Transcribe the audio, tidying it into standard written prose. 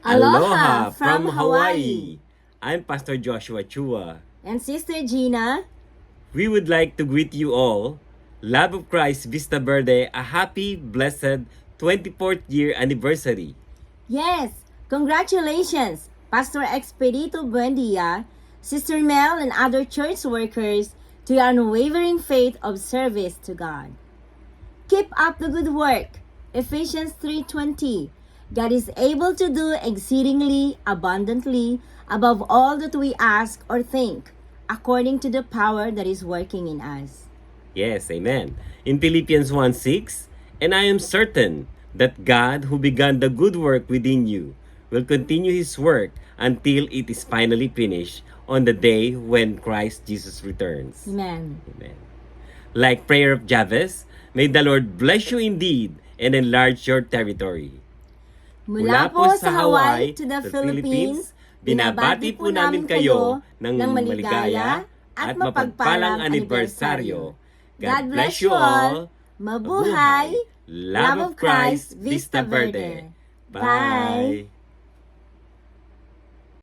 Aloha from Hawaii! I'm Pastor Joshua Chua. And Sister Gina. We would like to greet you all, Love of Christ Vista Verde, a happy, blessed 24th year anniversary. Yes, congratulations, Pastor Expedito Buendia, Sister Mel, and other church workers to your unwavering faith of service to God. Keep up the good work. Ephesians 3:20. God is able to do exceedingly abundantly above all that we ask or think, according to the power that is working in us. Yes, amen. In Philippians 1:6, and I am certain that God who began the good work within you will continue His work until it is finally finished on the day when Christ Jesus returns. Amen. Amen. Like prayer of Jabez, may the Lord bless you indeed and enlarge your territory. Mula po sa Hawaii to the Philippines, binabati po namin kayo ng maligaya at mapagpalang anibersaryo. God bless you all. Mabuhay! Love of Christ, Vista Verde. Bye!